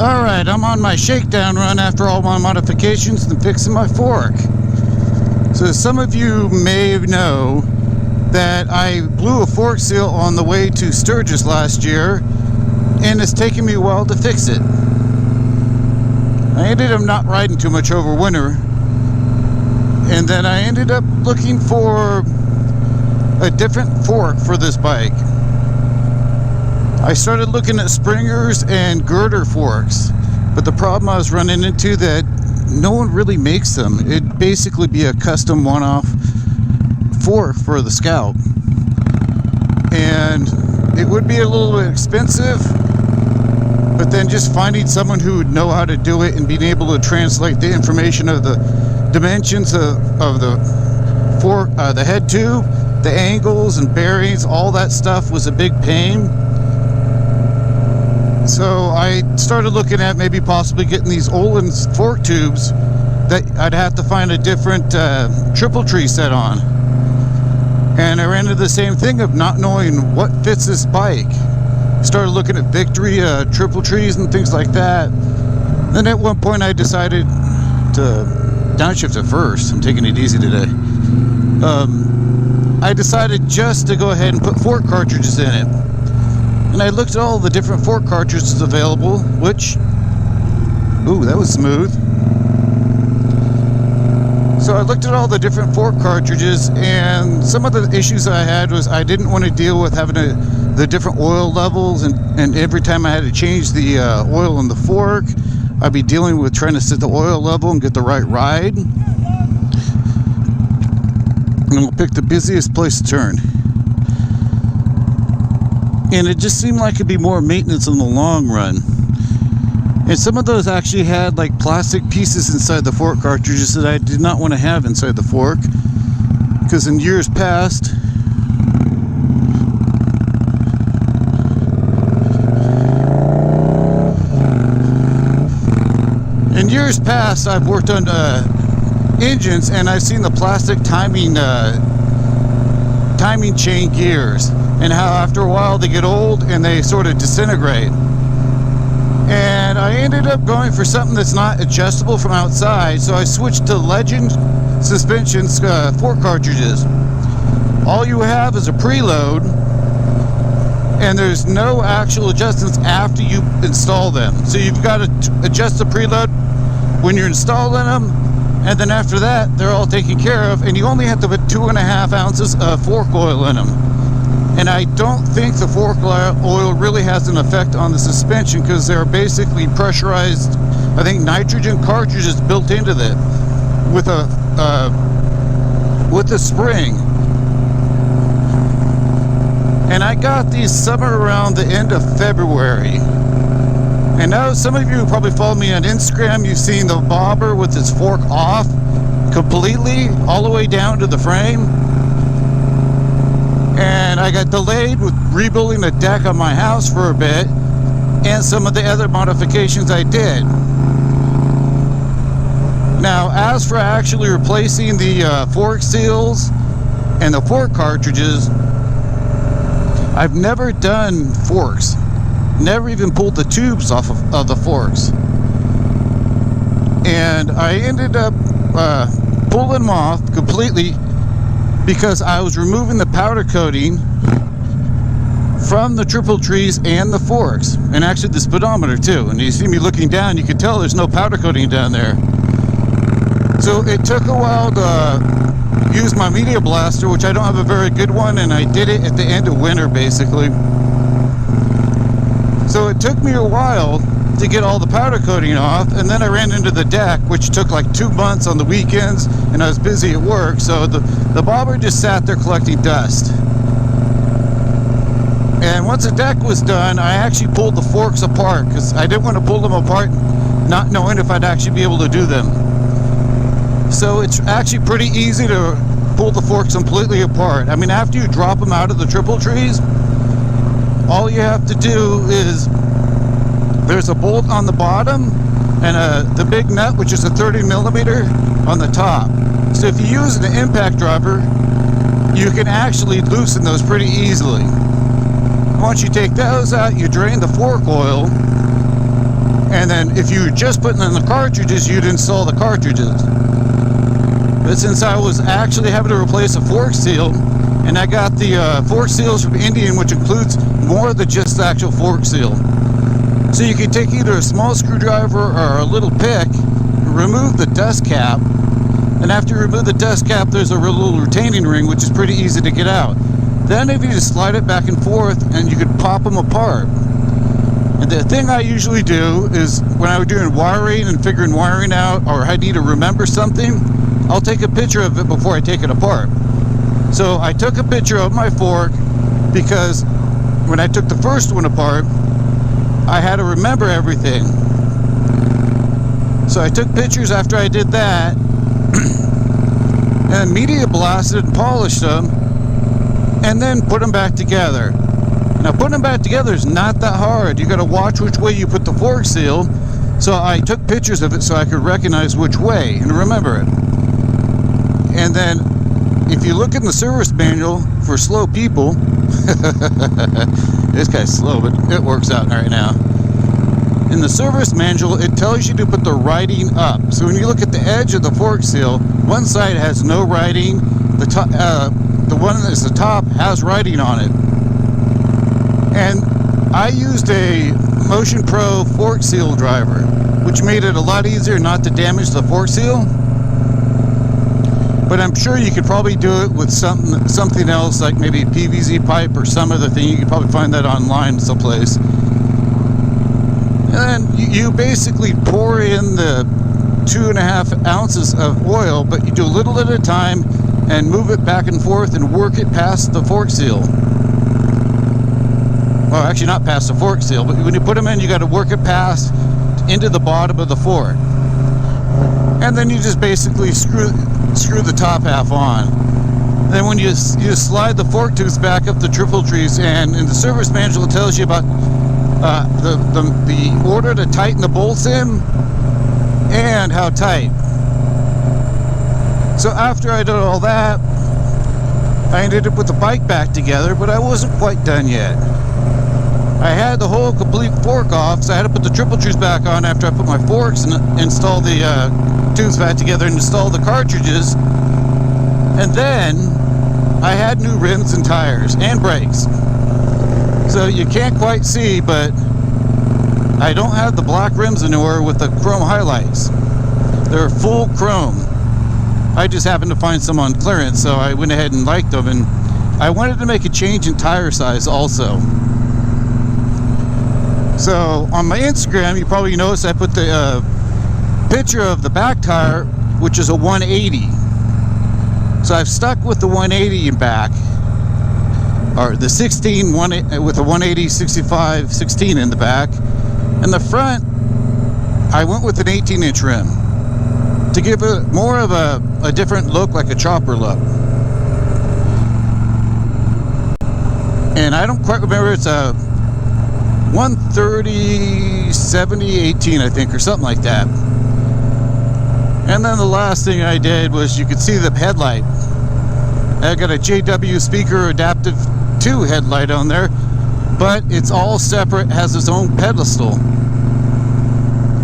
Alright, I'm on my shakedown run after all my modifications and fixing my fork. So some of you may know that I blew a fork seal on the way to Sturgis last year, and it's taken me a while to fix it. I ended up not riding too much over winter, and then I ended up looking for a different fork for this bike. I started looking at springers and girder forks, but the problem I was running into that no one really makes them. It'd basically be a custom one-off fork for the Scout, and it would be a little bit expensive, but then just finding someone who would know how to do it and being able to translate the information of the dimensions of the fork, the head tube, the angles and bearings, all that stuff was a big pain. So I started looking at maybe possibly getting these Olin's fork tubes that I'd have to find a different triple tree set on. And I ran into the same thing of not knowing what fits this bike. Started looking at Victory triple trees and things like that. Then at one point I decided to downshift at first. I'm taking it easy today. I decided just to go ahead and put fork cartridges in it. And I looked at all the different fork cartridges available, which, ooh, that was smooth. So I looked at all the different fork cartridges, and some of the issues I had was I didn't want to deal with having the different oil levels, and every time I had to change the oil in the fork, I'd be dealing with trying to set the oil level and get the right ride. And we'll pick the busiest place to turn. And it just seemed like it'd be more maintenance in the long run. And some of those actually had like plastic pieces inside the fork cartridges that I did not want to have inside the fork, because in years past I've worked on engines, and I've seen the plastic timing chain gears, and how after a while they get old and they sort of disintegrate. And I ended up going for something that's not adjustable from outside, so I switched to Lengend Suspensions fork cartridges. All you have is a preload, and there's no actual adjustments after you install them. So you've got to adjust the preload when you're installing them, and then after that they're all taken care of, and you only have to put 2.5 ounces of fork oil in them. And I don't think the fork oil really has an effect on the suspension, because they're basically pressurized, I think, nitrogen cartridges built into them with a spring. And I got these somewhere around the end of February. And now some of you who probably follow me on Instagram, you've seen the bobber with its fork off completely, all the way down to the frame. And I got delayed with rebuilding the deck on my house for a bit, and some of the other modifications I did. Now, as for actually replacing the fork seals and the fork cartridges, I've never done forks. Never even pulled the tubes off of the forks. And I ended up pulling them off completely, because I was removing the powder coating from the triple trees and the forks, and actually the speedometer too. And you see me looking down, you can tell there's no powder coating down there. So it took a while to use my media blaster, which I don't have a very good one, and I did it at the end of winter basically. So it took me a while to get all the powder coating off, and then I ran into the deck, which took like 2 months on the weekends, and I was busy at work, so the bobber just sat there collecting dust. And once the deck was done, I actually pulled the forks apart, because I didn't want to pull them apart not knowing if I'd actually be able to do them. So it's actually pretty easy to pull the forks completely apart. I mean, after you drop them out of the triple trees, all you have to do is, there's a bolt on the bottom and the big nut, which is a 30mm on the top. So if you use an impact driver, you can actually loosen those pretty easily. Once you take those out, you drain the fork oil, And then if you were just putting in the cartridges, you'd install the cartridges. But since I was actually having to replace a fork seal, and I got the fork seals from Indian, which includes more than just the actual fork seal. So you can take either a small screwdriver or a little pick, remove the dust cap, and after you remove the dust cap, there's a little retaining ring, which is pretty easy to get out. Then if you just slide it back and forth, and you could pop them apart. And the thing I usually do is when I was doing wiring and figuring wiring out, or I need to remember something, I'll take a picture of it before I take it apart. So I took a picture of my fork because when I took the first one apart, I had to remember everything. So I took pictures after I did that and media blasted and polished them and then put them back together. Now putting them back together is not that hard. You got to watch which way you put the fork seal. So I took pictures of it so I could recognize which way and remember it. And then if you look in the service manual for slow people, this guy's slow, but it works out right now. In the service manual, it tells you to put the writing up. So when you look at the edge of the fork seal, one side has no writing. The top, the one that's the top has writing on it. And I used a Motion Pro fork seal driver, which made it a lot easier not to damage the fork seal. But I'm sure you could probably do it with something else, like maybe PVC pipe or some other thing. You could probably find that online someplace. And then you basically pour in the 2.5 ounces of oil, but you do a little at a time and move it back and forth and work it past the fork seal. Well, actually not past the fork seal, but when you put them in, you got to work it past into the bottom of the fork. And then you just basically screw the top half on. Then when you slide the fork tooth back up the triple trees, and in the service manual it tells you about the order to tighten the bolts in and how tight. So after I did all that, I ended up with the bike back together, but I wasn't quite done yet. I had the whole complete fork off, so I had to put the triple trees back on after I put my forks and install the tubes back together and install the cartridges. And then I had new rims and tires and brakes. So you can't quite see, but I don't have the black rims anymore with the chrome highlights. They're full chrome. I just happened to find some on clearance, so I went ahead and liked them, and I wanted to make a change in tire size also. So on my Instagram, you probably noticed I put the picture of the back tire, which is a 180. So I've stuck with the 180 in back, or the 16 with a 180 65 16 in the back. And the front, I went with an 18-inch rim to give it more of a different look, like a chopper look. And I don't quite remember, it's a 130 70 18, I think, or something like that. And then the last thing I did was, you could see the headlight. I got a JW speaker adaptive 2 headlight on there, but it's all separate, has its own pedestal.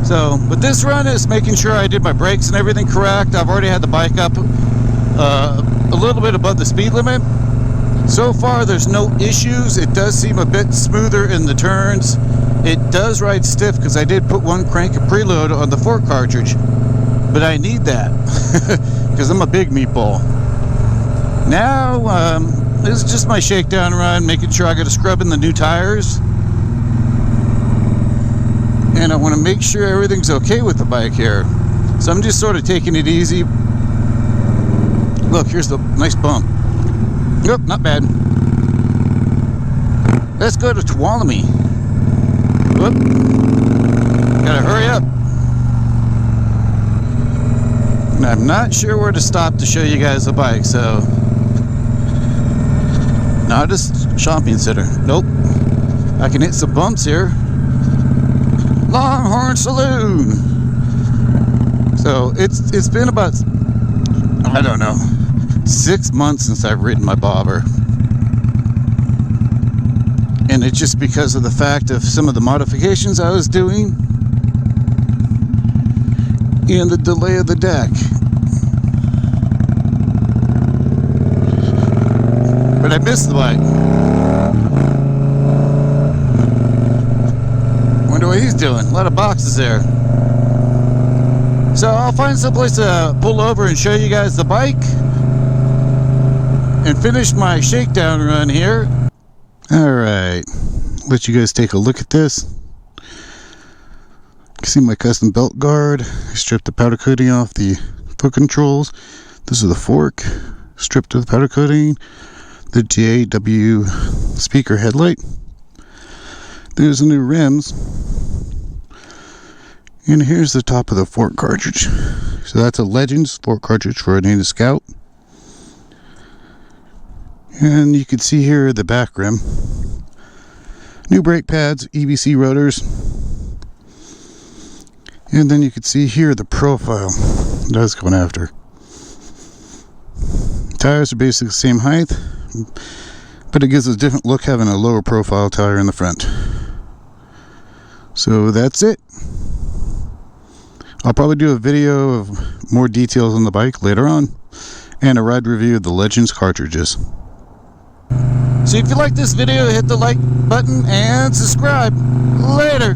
So, but this run is making sure I did my brakes and everything correct. I've already had the bike up a little bit above the speed limit. So far there's no issues. It does seem a bit smoother in the turns. It does ride stiff because I did put one crank of preload on the fork cartridge, but I need that because I'm a big meatball. Now this is just my shakedown run, making sure I got to scrub in the new tires, and I want to make sure everything's okay with the bike here. So I'm just sort of taking it easy. Look, here's the nice bump. Nope, not bad. Let's go to Tuolumne. Whoop. Gotta hurry up. And I'm not sure where to stop to show you guys the bike, so. Not a shopping center. Nope. I can hit some bumps here. Longhorn Saloon. So it's been about, I don't know, 6 months since I've ridden my bobber. And it's just because of the fact of some of the modifications I was doing. and the delay of the deck. But I missed the bike. Wonder what he's doing. A lot of boxes there. So I'll find someplace to pull over and show you guys the bike and finish my shakedown run here. Alright, let you guys take a look at this. You can see my custom belt guard. I stripped the powder coating off the foot controls. This is the fork, stripped of the powder coating. The JW speaker headlight. There's the new rims. And here's the top of the fork cartridge. So that's a Legends fork cartridge for a Native Scout. And you can see here the back rim. New brake pads, EBC rotors. And then you can see here the profile that I was going after. Tires are basically the same height, but it gives a different look having a lower profile tire in the front. So that's it. I'll probably do a video of more details on the bike later on, and a ride review of the Legends cartridges. So if you like this video, hit the like button and subscribe. Later.